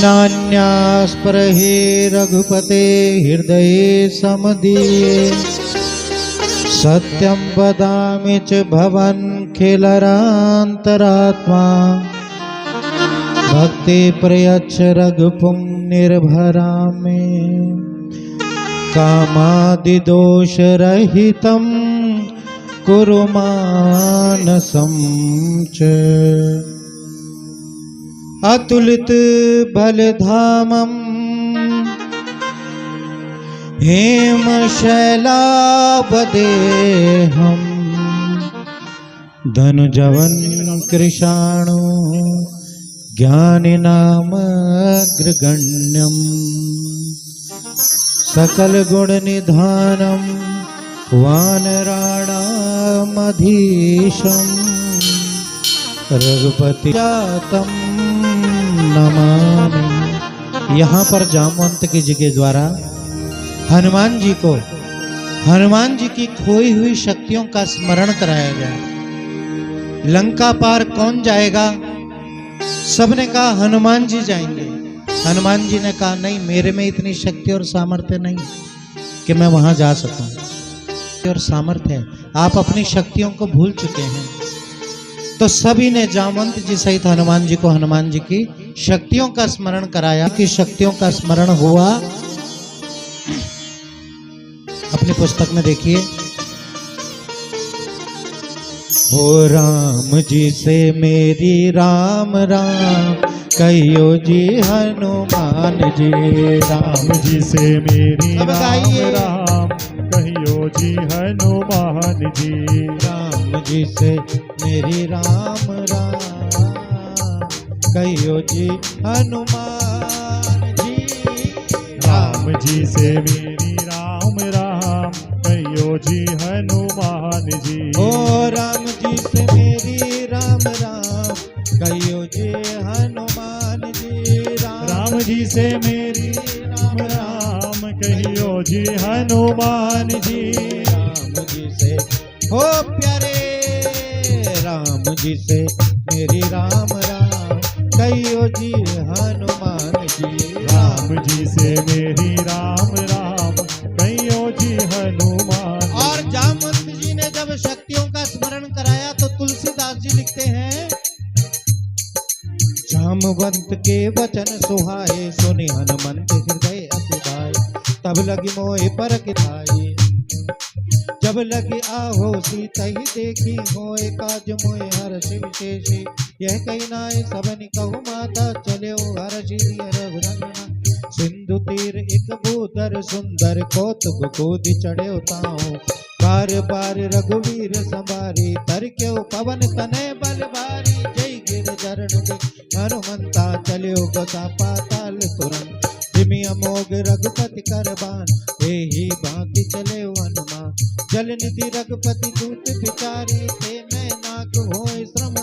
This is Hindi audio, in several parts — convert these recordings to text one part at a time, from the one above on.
नान्यास्पृहे रघुपते हृदये समदीये सत्यं वदामि च भवन् खिलरान्तरात्मा भक्ति प्रयच्छ रघुपुंनिर्भरा मे कामादिदोषरहितं कुरु मानसं च अतुलित बलधामं हेमशैलावदेहं धनुजवन् कृशाणो ज्ञानिनामग्रगण्यं सकलगुणनिधानं वानराणामधीशं रघुपति जातं नमामि। यहाँ पर जामवंत की जी के द्वारा हनुमान जी को हनुमान जी की खोई हुई शक्तियों का स्मरण कराया गया। लंका पार कौन जाएगा? सबने कहा हनुमान जी जाएंगे। हनुमान जी ने कहा नहीं, मेरे में इतनी शक्ति और सामर्थ्य नहीं कि मैं वहां जा सकूं। और सामर्थ्य है, आप अपनी शक्तियों को भूल चुके हैं। तो सभी ने जामवंत जी सहित हनुमान जी को हनुमान जी की शक्तियों का स्मरण कराया कि शक्तियों का स्मरण हुआ। अपनी पुस्तक में देखिए, हो राम जी से मेरी राम राम कहियो जी हनुमान जी। राम जी से मेरी राम राम कहियो जी हनुमान जी। राम जी से मेरी राम राम कहियो जी हनुमान जी। राम जी से मेरी राम राम कहियो जी हनुमान जी। ओ राम जी से मेरी राम राम कहियो जी हनुमान जी। राम जी से मेरी राम राम कहियो जी हनुमान जी। राम जी से हो प्यारे राम जी से मेरी राम राम कहियो जी हनुमान जी। राम जी से मेरी राम राम कहियो जी हनुमान। और जामवंत जी ने जब शक्तियों का स्मरण कराया तो तुलसीदास जी लिखते हैं, जामवंत के वचन सुहाए सुनि हनुमंत हृदय अति भाए। तब लगी मोहि परख धाये जब लगी आहो सीता ही देखी। होए काज मोहि हर्ष विशेषी यह कही नाय सबनि कहु माता। चले हर्षि दिय रघुनंदना सिंधु तीर एक भूधर सुंदर कौतुक कोदि चढ़े ताऊ। बार बार रघुवीर संभारी तर क्यों पवन तनय बल भारी। जय गिर चरण हनुमंता चलियो गता पाताल तुरंत। जिमि अमोघ रघुपति करबान एहि भांति चले हनुमान। जल निधि रघुपति दूत विचारी ते नैनाक होय श्रम।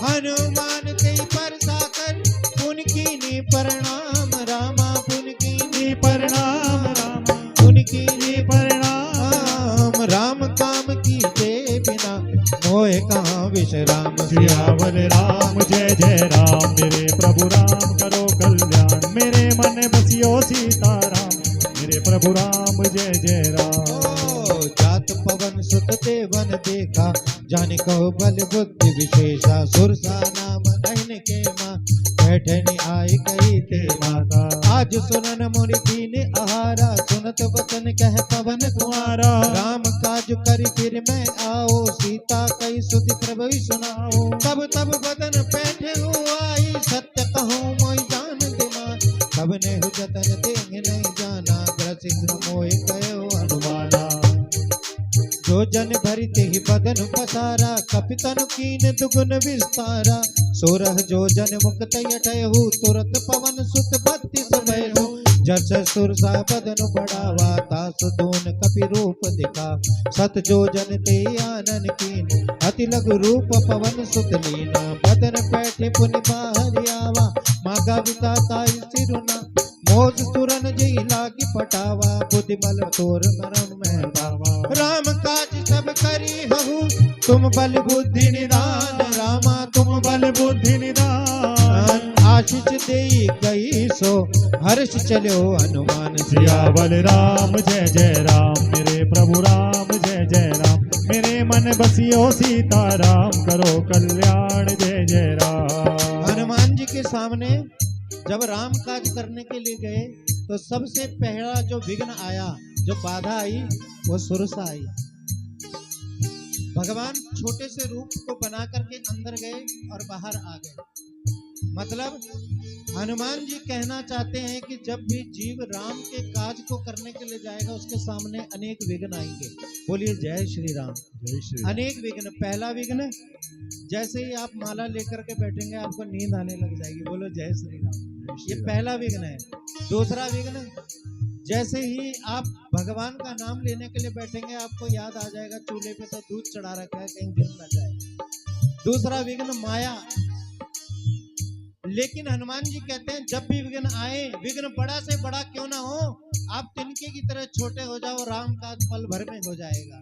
हनुमान ते परसाकर पुन कीनी प्रणाम रामा। पुन कीनी प्रणाम रामा। पुन कीनी प्रणाम राम काम की जय बिना मोहे कहाँ विश्राम। सियावर राम जय जय राम मेरे प्रभु राम करो कल्याण। मेरे मन बसियो सीताराम मेरे प्रभु राम जय जय राम। जात पवन सुत देवन देखा जाने कहो बल बुद्धि विशेषा। सुरसा नाम नयन के माँ बैठनी आई कही ते माता। आज सुनन मुनि दीन आहारा सुनत वचन कह पवन कुमारा। राम काज करि फिर मैं आओ सीता कई सुधि प्रभु सुनाओ। तब तब बदन बैठे आई सत्य कहूँ मोहि जान दिमान। तब ने जतन देंग नहीं जाना ग्रसित मोहि कहो हनुमाना। जो जन भरित ही बदन पसारा कपितन कीन दुगुन विस्तारा। सोरह जो जन मुक्त यठहु तुरत पवन सुत 32 भयहु। जस सुरसा बदन बढ़ावा तासु दोन कपि रूप दिखा। सत जो जन ते आनन कीन अति लघु रूप पवन सुत लीना। बदन बैठे पुनि बाहर आवा मागा विधाता सिरुना। मोज सुरन जई लागी पटावा बुद्धि बल तोर मरम में बावा। राम काज सब करी हहु तुम बल बुद्धि निदान। रामा तुम बल बुद्धि निदान। आशीष देई गई सो हर्ष चलो हनुमान सियावर राम जय जय राम, मेरे प्रभु राम जय जय राम, मेरे मन बसियो सीताराम, करो कल्याण जय जय राम। हनुमान जी के सामने जब राम काज करने के लिए गए तो सबसे पहला जो विघ्न आया, जो बाधा आई, वो सुरसा आई। भगवान छोटे से रूप को बना करके अंदर गए और बाहर आ गए। मतलब हनुमान जी कहना चाहते हैं कि जब भी जीव राम के काज को करने के लिए जाएगा उसके सामने अनेक विघ्न आएंगे। बोलिए जय श्री राम। जय श्री राम। अनेक विघ्न। पहला विघ्न, जैसे ही आप माला लेकर के बैठेंगे आपको नींद आने लग जाएगी। बोलो जय श्री राम। ये पहला विघ्न है। दूसरा विघ्न, जैसे ही आप भगवान का नाम लेने के लिए बैठेंगे आपको याद आ जाएगा चूल्हे पे तो दूध चढ़ा रखा है, कहीं गिर ना जाए। दूसरा विघ्न माया। लेकिन हनुमान जी कहते हैं जब भी विघ्न आए, विघ्न बड़ा से बड़ा क्यों ना हो, आप तिनके की तरह छोटे हो जाओ, राम का पल भर में हो जाएगा।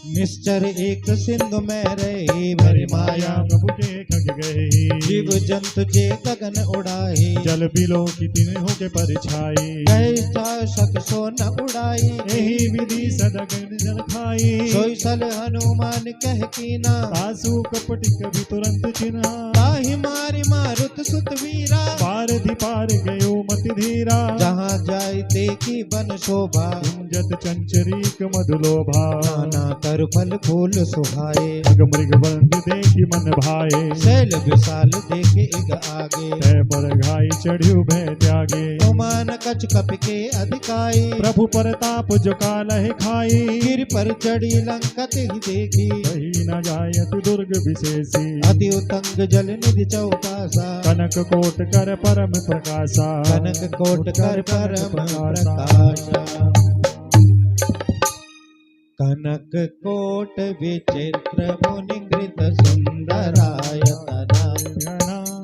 निश्चर एक सिंधु में रहे, भरी माया प्रभु के खग गए, जीव जंतु जे गगन उड़ाई, जल बिलो की तिन्हों के परछाई, गए शक सो न उड़ाई, यही विधि सदगन जल खाई, सोई सल हनुमान कह कीना, तासु कपट कभी तुरंत चिन्हा, ताहि मारि मारुत सुत वीरा, पारधि पार गयो मति धीरा, जहाँ जाय देखी बन शोभा, कुंजत चंचरीक मधुलोभा, नाना कर फल फूल सुहाए, मृग बंद देखी मन भाए, शैल विशाल देखे इग आगे, तय पर घाई चढ़्यु भय त्यागे, ओमान कछ कप के अधिकाई, प्रभु परताप जो कालहि खाई, गिर पर चढ़ी लंकत ही देखी, कही न जायत दुर्ग विशेषी, अति उतंग जल निधि चौपासा, कनक कोट कर परम प्रकाशा, कनक कोट कर परम प्रकाशा, कनक कोट विचित्र मुनि कृत सुंदरायतना,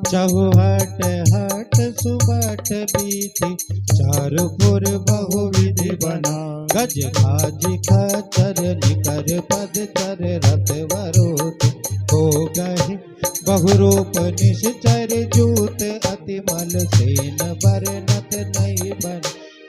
चहुहट हट सुबट बीति, चारुपुर बहुविधि बना, गज गाज खचर निकर पद चर रथ वरोत, हो गहि बहुरूप निश्चर जूत, अति मल सेन बरनत नहीं बन,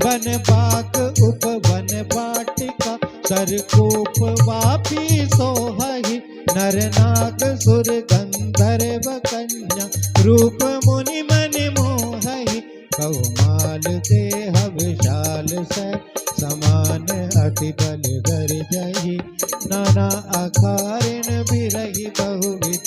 बन बाग उपवन वाटिका, सरकूप वापी सोहहि, नर नाग सुर गंधर्व कन्या, रूप मुनि मन मोहहि, कौमाल देह विशाल सै, समान अति बल गर्जहि, नाना आकारिन बिरहि बहुविध,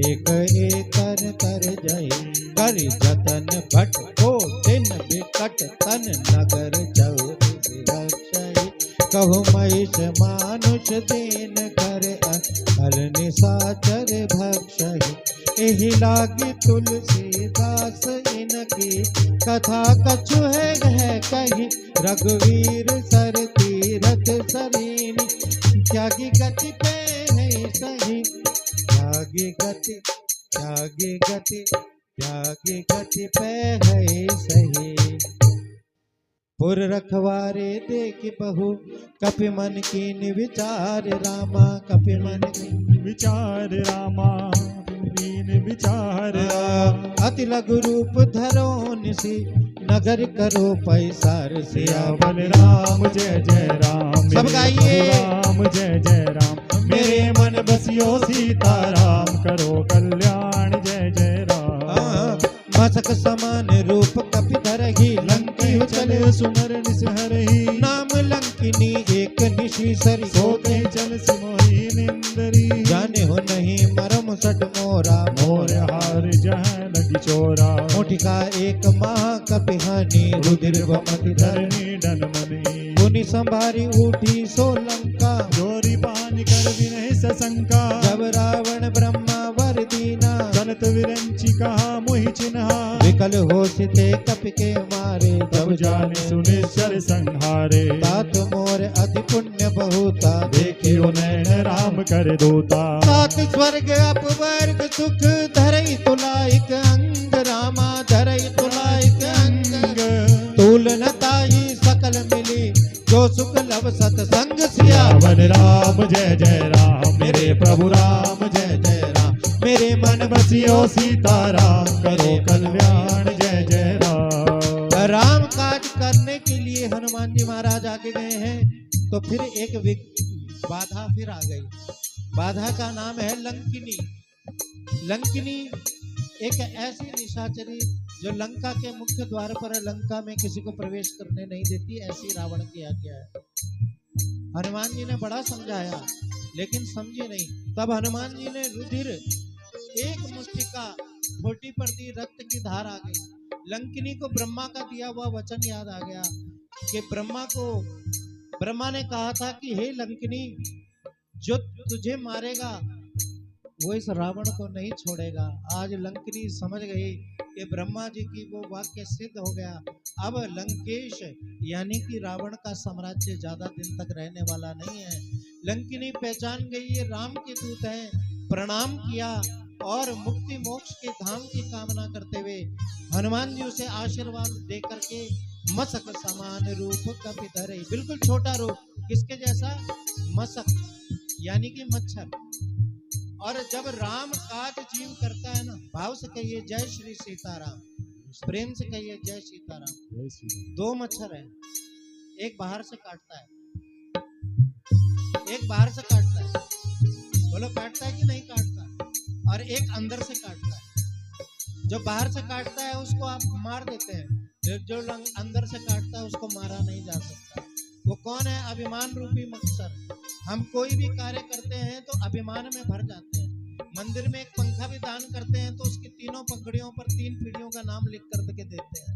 एक एकर कर जहि, कर जतन भट को दिन बिकट तन, नगर चौदिस रक्षहि, कहु महिष मानुष दीन कर, हर निशाचर भक्षहि, एहि लागी तुलसीदास इनकी, कथा कछु है कही, रघुवीर सर तीरथ सरीनी, त्यागी गति पे है सही, त्यागी गति त्यागी गति त्यागी गति पे है सही, पुर रखवारे देख बहु, कपि मन कीन विचार रामा, कपि मन कीन विचार रामा, कीन विचार, अति लघु रूप धरो निसी, नगर करो पैसार, सियावर राम जय जय राम, सब गाइए राम जय जय राम, मेरे मन बसियो सीताराम, करो कल्याण जय जय राम। मसक समान रूप कपि धरहि, लंकी चले सुमर निसहरहि, नाम लंकिनी एक निशी सरी, सोते चल सिमोही निंदरी, जाने हो नहीं मरम सट मोरा, मोर हार जहाँ लगी चोरा, मोटिका एक महा कपि हानि, रुधिर मति धरनी डन मनी, मुनि संभारी उठी सो लंका, जोरी पानी कर विनय सशंका, जब रावण ब्रह्मा वर दीना, चलत विरंची कहा मोहि चिन्हा, विकल हो सिते कपि के मारे, तब जाने सुनिश्चर संहारे, तात मोर अति पुण्य बहुता, देखियो नैन राम कर दूता, सात स्वर्ग अपवर्ग सुख, धरई तुलाइक अंग रामा, धरई तुलाइक अंग, तूल न ताई सकल मिली, जो सुख लब सतसंग, सियावर राम जय जय राम, मेरे प्रभु राम जय जय राम, मेरे मन बसियो सीताराम करो कल्याण जय जय राम। राम काज करने के लिए हनुमान जी महाराज आगे गए हैं तो फिर एक बाधा फिर आ गई। बाधा का नाम है लंकिनी। लंकिनी एक ऐसी निशाचरी जो लंका के मुख्य द्वार पर लंका में किसी को प्रवेश करने नहीं देती, ऐसी रावण की आज्ञा है। हनुमान जी ने बड़ा समझाया लेकिन समझी नहीं। तब हनुमान जी ने रुधिर एक मुष्टिका ठोटी पर दी, रक्त की धार आ गई। लंकिनी को ब्रह्मा का दिया हुआ वचन याद आ गया कि ब्रह्मा ने कहा था कि हे लंकिनी, जो तुझे मारेगा वो इस रावण को नहीं छोड़ेगा। आज लंकिनी समझ गई कि ब्रह्मा जी की वो वाक्य सिद्ध हो गया। अब लंकेश यानी कि रावण का साम्राज्य ज्यादा दिन तक रहने वाला नहीं है। लंकिनी पहचान गई ये राम के दूत हैं, प्रणाम किया और मुक्ति मोक्ष के धाम की कामना करते हुए हनुमान जी उसे आशीर्वाद दे करके मसक समान रूप कपिधर, बिल्कुल छोटा रूप, किसके जैसा? मसक यानी कि मच्छर। और जब राम काज जीव करता है ना, भाव से कहिए जय श्री सीताराम, प्रेम से कहिए जय सीताराम। दो मच्छर है, एक बाहर से काटता है, एक बाहर से काटता है, बोलो काटता है कि नहीं काटता, और एक अंदर से काटता है। जो बाहर से काटता है उसको आप मार देते हैं, जो अंदर से काटता है उसको मारा नहीं जा सकता। वो कौन है? अभिमान रूपी मच्छर। हम कोई भी कार्य करते हैं तो अभिमान में भर जाते हैं। मंदिर में एक पंखा भी दान करते हैं तो उसकी तीनों पंखुड़ियों पर 3 पीढ़ियों का नाम लिख कर के देते हैं।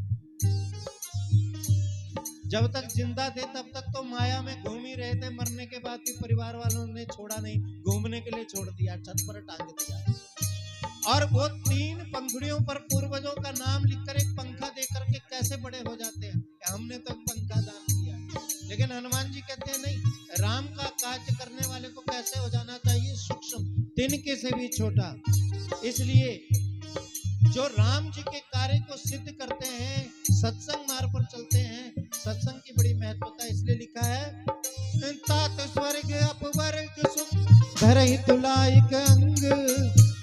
जब तक जिंदा थे तब तक तो माया में घूम ही रहे थे, मरने के बाद भी परिवार वालों ने छोड़ा नहीं, घूमने के लिए छोड़ दिया, छत पर टांग दिया। और वो 3 पंखुड़ियों पर पूर्वजों का नाम लिखकर एक पंखा देकर के कैसे बड़े हो जाते हैं कि हमने तो पंखा दान किया। लेकिन हनुमान जी कहते हैं नहीं, राम का कार्य करने वाले को कैसे हो जाना चाहिए? सूक्ष्म, तिनके से भी छोटा। इसलिए जो राम जी के कार्य को सिद्ध करते हैं, सत्संग मार्ग पर चलते हैं, सत्संग की बड़ी महत्वता। इसलिए लिखा है तात स्वर्ग अपवर्ग सुख धरहि तुलाइक अंग,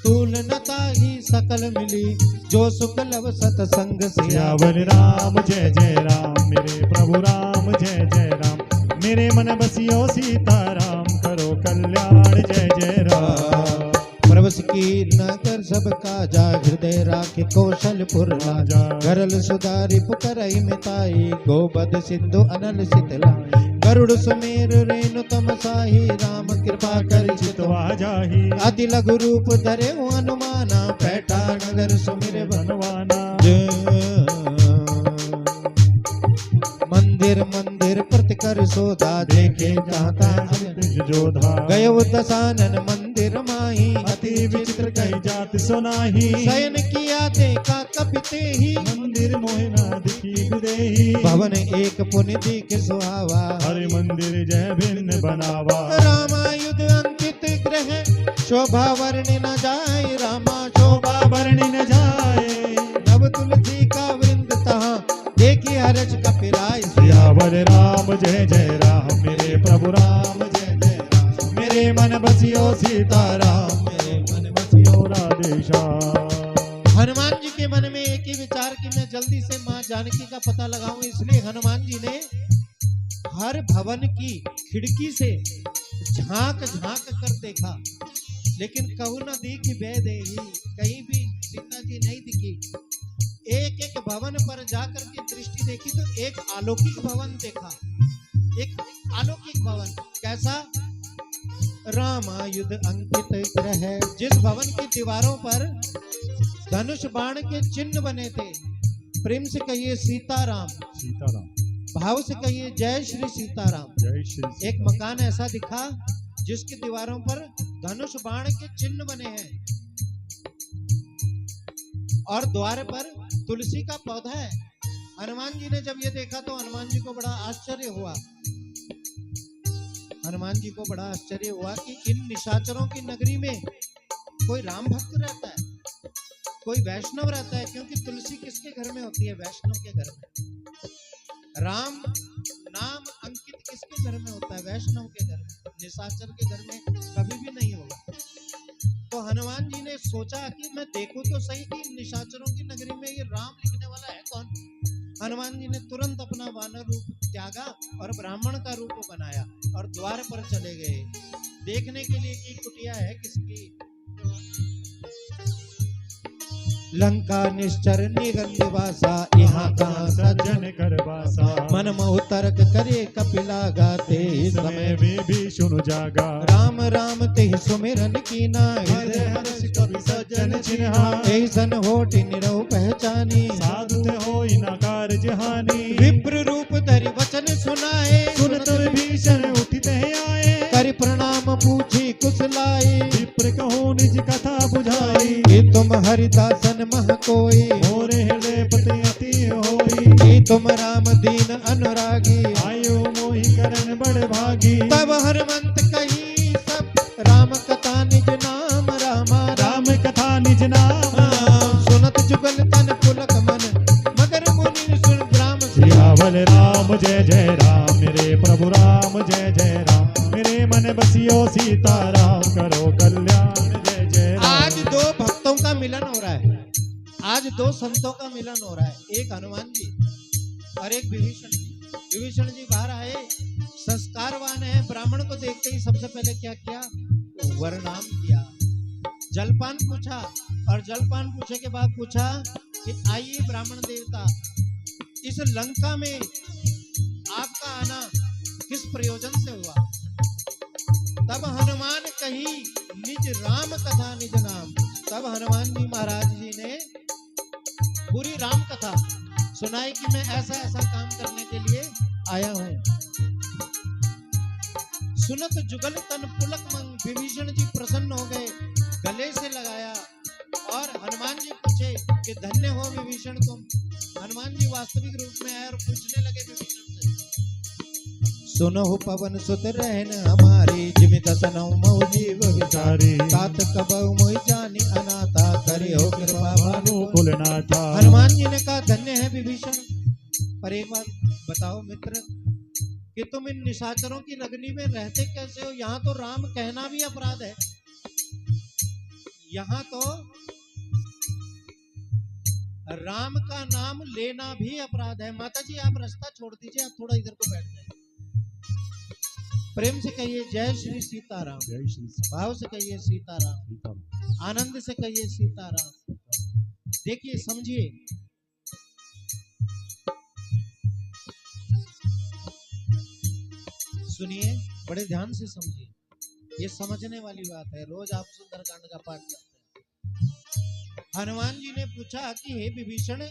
तुलनता ही सकल मिली जो सुख लव सतसंग सियावर राम जय जय राम, मेरे प्रभु राम जय जय राम। मेरे मन बसियो सीताराम करो कल्याण जय जय राम। प्रभु की नगर सब काजा, हृदय राखे कौशलपुर राजा। गरल सुधारी पुकरई मिताई, गोबद सिंधु अनल शीतला। गरुड़ सुमेर रेणु तम साही, राम कृपा कर चितवा जाही। अति लघु रूप धरे हनुमाना, पैठा नगर सुमिर बनवाना। मंदिर मंदिर प्रतिकर सोधा, देखे जाता जोधा। गयो दशानन मंदिर माही, अति विचित्र कही जात सुनाही। शयन किया देखा कपिते ही, मंदिर मोहना दिखी विदेही। भवन एक पुण्य दिख सुहावा, हरि मंदिर जय भिन्न बनावा। रामायुध अंकित ग्रह, शोभा वर्णि न जाए, रामा शोभा वर्णि न जाए। नव तुलसी का वृंद तहाँ, देखी हर्ष कपिराय। सियावर राम जय जय राम, मेरे प्रभु राम जय जय राम। मेरे मन बसियो सीताराम, मेरे मन बसियो राधेश्याम। हनुमान जी के मन में एक ही विचार कि मैं जल्दी से माँ जानकी का पता लगाऊं। इसलिए हनुमान जी ने हर भवन की खिड़की से झांक झांक कर देखा, लेकिन कहू न दिखी बेदेही, कहीं भी सीता जी नहीं दिखी। एक एक भवन पर जाकर के दृष्टि देखी तो एक अलौकिक भवन देखा, एक अलौकिक भवन। कैसा? रामायुध अंकित ग्रह, जिस भवन की दीवारों पर धनुष बाण के चिन्ह बने थे। प्रेम से कहिए सीताराम, सीताराम। भाव से कहिए जय श्री सीताराम। जय श्री। एक मकान ऐसा दिखा जिसकी दीवारों पर धनुष बाण के चिन्ह बने हैं और द्वार पर तुलसी का पौधा है। हनुमान जी ने जब ये देखा तो हनुमान जी को बड़ा आश्चर्य हुआ। हनुमान जी को बड़ा आश्चर्य हुआ कि इन निशाचरों की नगरी में कोई राम भक्त रहता है, कोई वैष्णव रहता है। क्योंकि तुलसी किसके घर में होती है? वैष्णव के घर में। राम नाम अंकित किसके घर में होता है? वैष्णव के घर में। निशाचर के घर में कभी भी नहीं होगा। तो तो हनुमान जी ने सोचा कि मैं देखूं तो सही कि निशाचरों की नगरी में ये राम लिखने वाला है कौन। हनुमान जी ने तुरंत अपना वानर रूप त्यागा और ब्राह्मण का रूप बनाया और द्वार पर चले गए देखने के लिए कि कुटिया है किसकी। लंका निश्चर निगल निवासा, यहाँ कहाँ सज्जन कर बासा। मन मोह तर्क करे कपिला गाते, समय विभीषण जागा। राम राम ते सुमिरन कीना, हृदय हर्ष कपि सज्जन चिन्हा। ऐसन होठ निरहु पहचानी, साधु ते होई न कारज हानि। विप्र रूप धरि वचन सुनाए, सुनत विभीषण उठिते आए। करि प्रणाम पूछी कुशलाए, विप्र कहो निज कथा बुझाई। कि तुम हरिदासन मह कोई, मोरे हृदय पति अति होई। कि तुम राम दीन अनुरागी, आयो मोहि करन बड़ भागी। तब हनुमंत कही सब राम कथा निज नाम रामा। राम कथा निज नाम, सुनत जुगल तन पुलक मन, मगर मुनि सुन ग्राम सियावल राम जय जय राम। मेरे प्रभु राम जय जय राम। मेरे मन बसियो सीता राम, करो कल्याण जय जय राम। आज दो भक्तों का मिलन हो रहा है, आज दो संतों का मिलन हो रहा है, एक हनुमान जी और एक विभीषण जी। विभीषण जी बाहर आए, संस्कारवान है, ब्राह्मण को देखते ही सबसे पहले क्या किया, वरनाम किया, जलपान पूछा और जलपान पूछे के बाद पूछा कि आइए ब्राह्मण देवता, इस लंका में आपका आना किस प्रयोजन से हुआ। तब हनुमान कही निज राम कथा निज नाम। तब हनुमान जी महाराज जी ने पूरी राम कथा सुनाई कि मैं ऐसा ऐसा काम करने के लिए आया हूं। सुनत जुगल तन पुलक मन, विभीषण जी प्रसन्न हो गए, गले से लगाया और हनुमान जी पूछे कि धन्य हो विभीषण तुम। हनुमान जी वास्तविक रूप में आए और पूछने लगे विभीषण से, सुनो पवन सुत रहन हमारी, जिमित सनौ मौ जीव विचारी। तात कबहु मोहि जानी अनाथा, करियो कृपा भानुकुल नाथा। हनुमान जी ने कहा धन्य है विभीषण, पर एक बात बताओ मित्र कि तुम इन निशाचरों की नगरी में रहते कैसे हो। यहाँ तो राम कहना भी अपराध है, यहाँ तो राम का नाम लेना भी अपराध है। माता जी आप रास्ता छोड़ दीजिए, आप थोड़ा इधर को बैठ जाइए। प्रेम से कहिए जय श्री सीताराम, जय श्री भाव से कहिए सीताराम, सीताराम। आनंद से कहिए सीताराम। देखिए समझिए, सुनिए, बड़े ध्यान से समझिए, ये समझने वाली बात है। रोज आप सुंदरकांड का पाठ करते हैं। हनुमान जी ने पूछा कि हे विभीषण,